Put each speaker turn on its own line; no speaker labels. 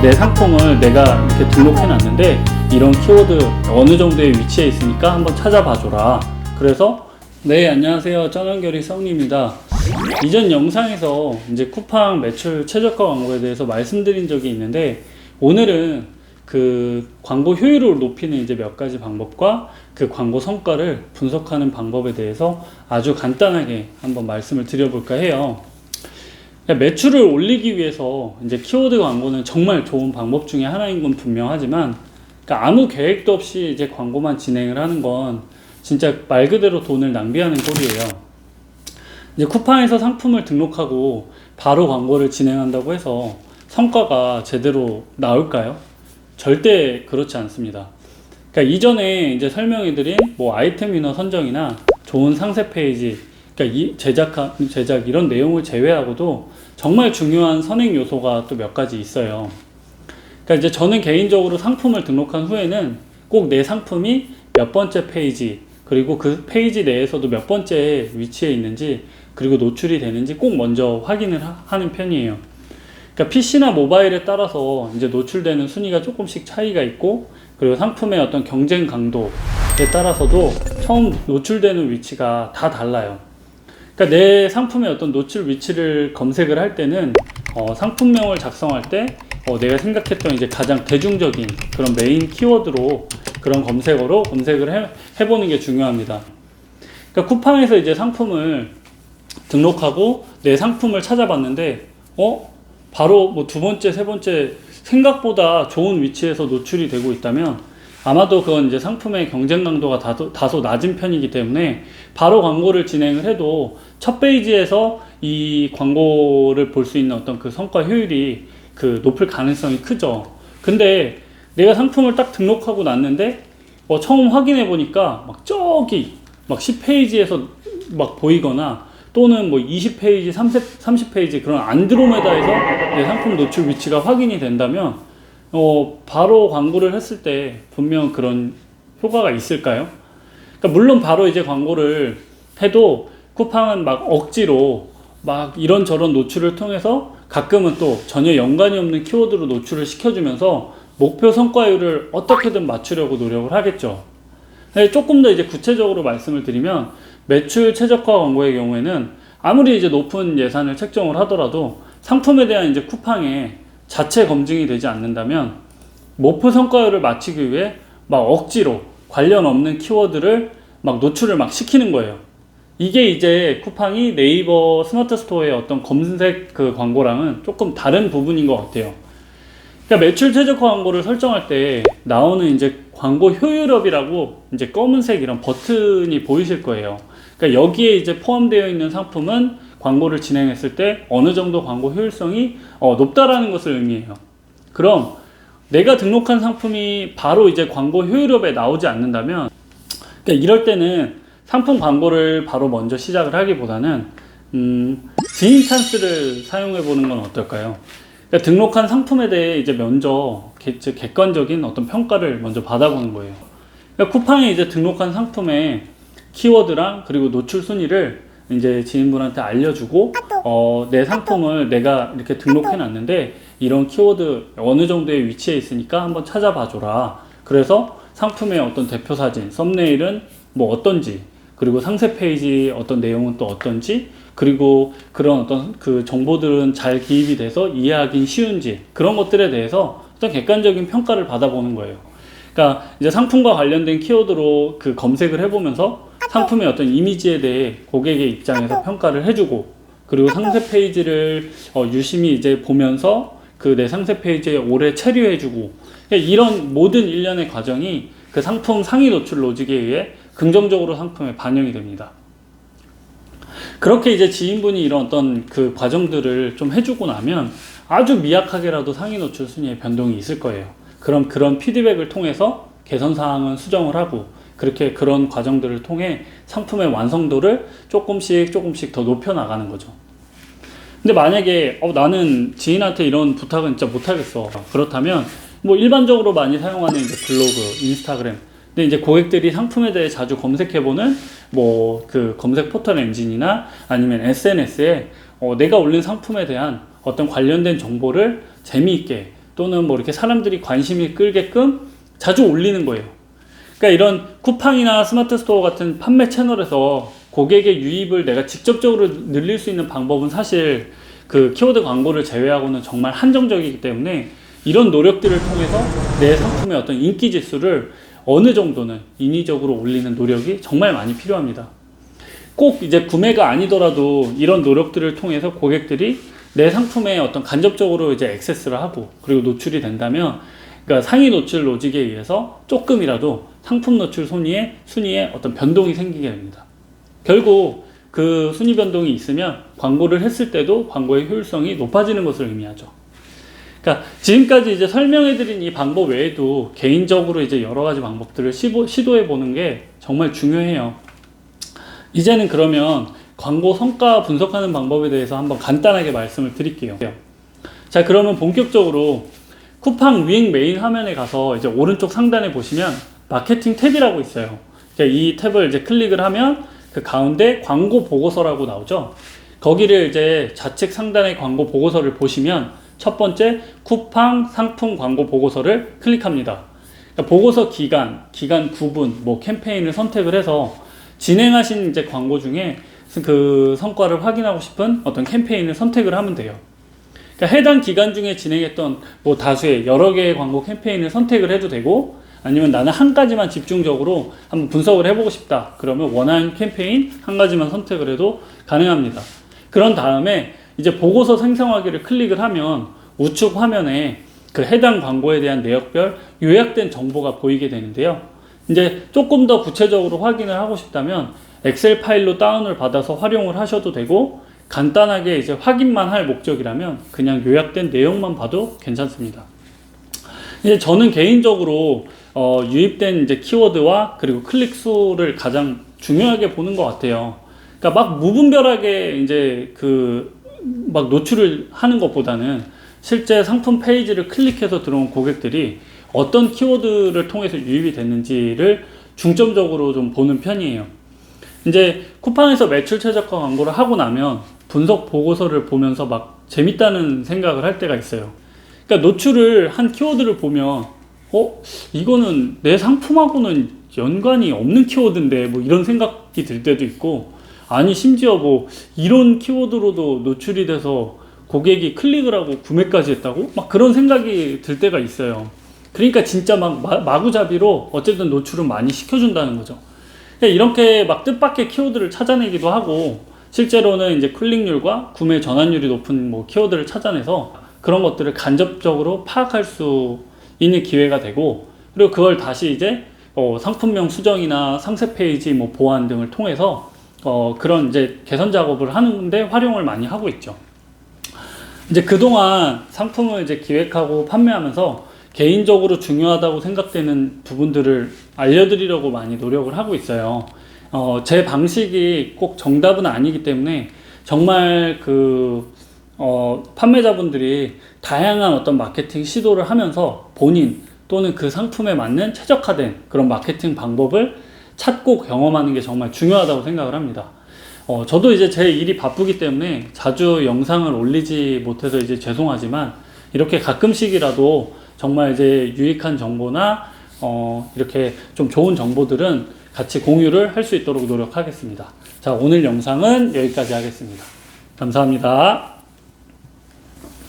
내 상품을 내가 이렇게 등록해 놨는데 이런 키워드 어느 정도의 위치에 있으니까 한번 찾아봐 줘라. 그래서 네, 안녕하세요. 쩐원결이 썩입니다. 이전 영상에서 이제 쿠팡 매출 최저가 광고에 대해서 말씀드린 적이 있는데, 오늘은 그 광고 효율을 높이는 이제 몇 가지 방법과 그 광고 성과를 분석하는 방법에 대해서 아주 간단하게 한번 말씀을 드려볼까 해요. 매출을 올리기 위해서 이제 키워드 광고는 정말 좋은 방법 중에 하나인 건 분명하지만, 그러니까 아무 계획도 없이 이제 광고만 진행을 하는 건 진짜 말 그대로 돈을 낭비하는 꼴이에요. 이제 쿠팡에서 상품을 등록하고 바로 광고를 진행한다고 해서 성과가 제대로 나올까요? 절대 그렇지 않습니다. 그러니까 이전에 이제 설명해드린 뭐 아이템 위너 선정이나 좋은 상세 페이지, 그러니까 이 제작 이런 내용을 제외하고도 정말 중요한 선행 요소가 또 몇 가지 있어요. 그러니까 이제 저는 개인적으로 상품을 등록한 후에는 꼭 내 상품이 몇 번째 페이지, 그리고 그 페이지 내에서도 몇 번째 위치에 있는지, 그리고 노출이 되는지 꼭 먼저 확인을 하는 편이에요. 그러니까 PC나 모바일에 따라서 이제 노출되는 순위가 조금씩 차이가 있고, 그리고 상품의 어떤 경쟁 강도에 따라서도 처음 노출되는 위치가 다 달라요. 그러니까 내 상품의 어떤 노출 위치를 검색을 할 때는 상품명을 작성할 때 내가 생각했던 이제 가장 대중적인 그런 메인 키워드로, 그런 검색어로 검색을 해보는 게 중요합니다. 그러니까 쿠팡에서 이제 상품을 등록하고 내 상품을 찾아봤는데 바로 뭐 두 번째, 세 번째 생각보다 좋은 위치에서 노출이 되고 있다면 아마도 그건 이제 상품의 경쟁 강도가 다소 낮은 편이기 때문에 바로 광고를 진행을 해도 첫 페이지에서 이 광고를 볼 수 있는 어떤 그 성과 효율이 그 높을 가능성이 크죠. 근데 내가 상품을 딱 등록하고 났는데 처음 확인해 보니까 막 저기 막 10페이지에서 막 보이거나, 또는 뭐 20페이지, 30페이지 그런 안드로메다에서 내 상품 노출 위치가 확인이 된다면 바로 광고를 했을 때 분명 그런 효과가 있을까요? 그러니까 물론 바로 이제 광고를 해도 쿠팡은 막 억지로 막 이런저런 노출을 통해서 가끔은 또 전혀 연관이 없는 키워드로 노출을 시켜주면서 목표 성과율을 어떻게든 맞추려고 노력을 하겠죠. 조금 더 이제 구체적으로 말씀을 드리면, 매출 최저가 광고의 경우에는 아무리 이제 높은 예산을 책정을 하더라도 상품에 대한 이제 쿠팡의 자체 검증이 되지 않는다면 목표 성과율을 맞추기 위해 막 억지로 관련 없는 키워드를 막 노출을 막 시키는 거예요. 이게 이제 쿠팡이 네이버 스마트 스토어의 어떤 검색 그 광고랑은 조금 다른 부분인 것 같아요. 그러니까 매출 최저가 광고를 설정할 때 나오는 이제 광고 효율업이라고 이제 검은색 이런 버튼이 보이실 거예요. 그러니까 여기에 이제 포함되어 있는 상품은 광고를 진행했을 때 어느 정도 광고 효율성이 높다라는 것을 의미해요. 그럼 내가 등록한 상품이 바로 이제 광고 효율업에 나오지 않는다면, 그러니까 이럴 때는 상품 광고를 바로 먼저 시작을 하기보다는 지인 찬스를 사용해 보는 건 어떨까요? 그러니까 등록한 상품에 대해 이제 먼저 객관적인 어떤 평가를 먼저 받아보는 거예요. 그러니까 쿠팡에 이제 등록한 상품의 키워드랑 그리고 노출 순위를 이제 지인분한테 알려주고, 내 상품을 내가 이렇게 등록해 놨는데 이런 키워드 어느 정도의 위치에 있으니까 한번 찾아봐 줘라. 그래서 상품의 어떤 대표 사진, 썸네일은 뭐 어떤지, 그리고 상세 페이지 어떤 내용은 또 어떤지, 그리고 그런 어떤 그 정보들은 잘 기입이 돼서 이해하기 쉬운지, 그런 것들에 대해서 어떤 객관적인 평가를 받아보는 거예요. 그러니까 이제 상품과 관련된 키워드로 그 검색을 해보면서 상품의 어떤 이미지에 대해 고객의 입장에서 평가를 해주고, 그리고 상세 페이지를 유심히 이제 보면서 그 내 상세 페이지에 오래 체류해주고, 그러니까 이런 모든 일련의 과정이 그 상품 상위 노출 로직에 의해 긍정적으로 상품에 반영이 됩니다. 그렇게 이제 지인분이 이런 어떤 그 과정들을 좀 해주고 나면 아주 미약하게라도 상위 노출 순위에 변동이 있을 거예요. 그럼 그런 피드백을 통해서 개선 사항은 수정을 하고, 그렇게 그런 과정들을 통해 상품의 완성도를 조금씩 더 높여 나가는 거죠. 근데 만약에 나는 지인한테 이런 부탁은 진짜 못하겠어. 그렇다면 뭐 일반적으로 많이 사용하는 이제 블로그, 인스타그램, 근데 이제 고객들이 상품에 대해 자주 검색해보는 뭐 그 검색 포털 엔진이나 아니면 SNS에 내가 올린 상품에 대한 어떤 관련된 정보를 재미있게 또는 뭐 이렇게 사람들이 관심이 끌게끔 자주 올리는 거예요. 그러니까 이런 쿠팡이나 스마트 스토어 같은 판매 채널에서 고객의 유입을 내가 직접적으로 늘릴 수 있는 방법은 사실 그 키워드 광고를 제외하고는 정말 한정적이기 때문에 이런 노력들을 통해서 내 상품의 어떤 인기 지수를 어느 정도는 인위적으로 올리는 노력이 정말 많이 필요합니다. 꼭 이제 구매가 아니더라도 이런 노력들을 통해서 고객들이 내 상품에 어떤 간접적으로 이제 액세스를 하고 그리고 노출이 된다면, 그러니까 상위 노출 로직에 의해서 조금이라도 상품 노출 순위에 어떤 변동이 생기게 됩니다. 결국 그 순위 변동이 있으면 광고를 했을 때도 광고의 효율성이 높아지는 것을 의미하죠. 그러니까 지금까지 이제 설명해드린 이 방법 외에도 개인적으로 이제 여러 가지 방법들을 시도해 보는 게 정말 중요해요. 이제는 그러면 광고 성과 분석하는 방법에 대해서 한번 간단하게 말씀을 드릴게요. 자, 그러면 본격적으로 쿠팡 위잉 메인 화면에 가서 이제 오른쪽 상단에 보시면 마케팅 탭이라고 있어요. 이 탭을 이제 클릭을 하면 그 가운데 광고 보고서라고 나오죠. 거기를 이제 좌측 상단의 광고 보고서를 보시면 첫 번째 쿠팡 상품 광고 보고서를 클릭합니다. 그러니까 보고서 기간 구분, 뭐 캠페인을 선택을 해서 진행하신 이제 광고 중에 그 성과를 확인하고 싶은 어떤 캠페인을 선택을 하면 돼요. 그러니까 해당 기간 중에 진행했던 뭐 다수의 여러 개의 광고 캠페인을 선택을 해도 되고, 아니면 나는 한 가지만 집중적으로 한번 분석을 해보고 싶다. 그러면 원하는 캠페인 한 가지만 선택을 해도 가능합니다. 그런 다음에 이제 보고서 생성하기를 클릭을 하면 우측 화면에 그 해당 광고에 대한 내역별 요약된 정보가 보이게 되는데요. 이제 조금 더 구체적으로 확인을 하고 싶다면 엑셀 파일로 다운을 받아서 활용을 하셔도 되고, 간단하게 이제 확인만 할 목적이라면 그냥 요약된 내용만 봐도 괜찮습니다. 이제 저는 개인적으로 유입된 이제 키워드와 그리고 클릭 수를 가장 중요하게 보는 것 같아요. 그러니까 막 무분별하게 이제 막 노출을 하는 것보다는 실제 상품 페이지를 클릭해서 들어온 고객들이 어떤 키워드를 통해서 유입이 됐는지를 중점적으로 좀 보는 편이에요. 이제 쿠팡에서 매출 최저가 광고를 하고 나면 분석 보고서를 보면서 막 재밌다는 생각을 할 때가 있어요. 그러니까 노출을 한 키워드를 보면 이거는 내 상품하고는 연관이 없는 키워드인데 뭐 이런 생각이 들 때도 있고, 아니 심지어 뭐 이런 키워드로도 노출이 돼서 고객이 클릭을 하고 구매까지 했다고? 막 그런 생각이 들 때가 있어요. 그러니까 진짜 막 마구잡이로 어쨌든 노출은 많이 시켜준다는 거죠. 이렇게 막 뜻밖의 키워드를 찾아내기도 하고, 실제로는 이제 클릭률과 구매 전환율이 높은 뭐 키워드를 찾아내서 그런 것들을 간접적으로 파악할 수 있는 기회가 되고, 그리고 그걸 다시 이제 상품명 수정이나 상세 페이지 뭐 보완 등을 통해서 그런 이제 개선 작업을 하는데 활용을 많이 하고 있죠. 이제 그동안 상품을 이제 기획하고 판매하면서 개인적으로 중요하다고 생각되는 부분들을 알려드리려고 많이 노력을 하고 있어요. 제 방식이 꼭 정답은 아니기 때문에 정말 판매자분들이 다양한 어떤 마케팅 시도를 하면서 본인 또는 그 상품에 맞는 최적화된 그런 마케팅 방법을 찾고 경험하는 게 정말 중요하다고 생각을 합니다. 저도 이제 제 일이 바쁘기 때문에 자주 영상을 올리지 못해서 이제 죄송하지만, 이렇게 가끔씩이라도 정말 이제 유익한 정보나 이렇게 좀 좋은 정보들은 같이 공유를 할 수 있도록 노력하겠습니다. 자, 오늘 영상은 여기까지 하겠습니다. 감사합니다.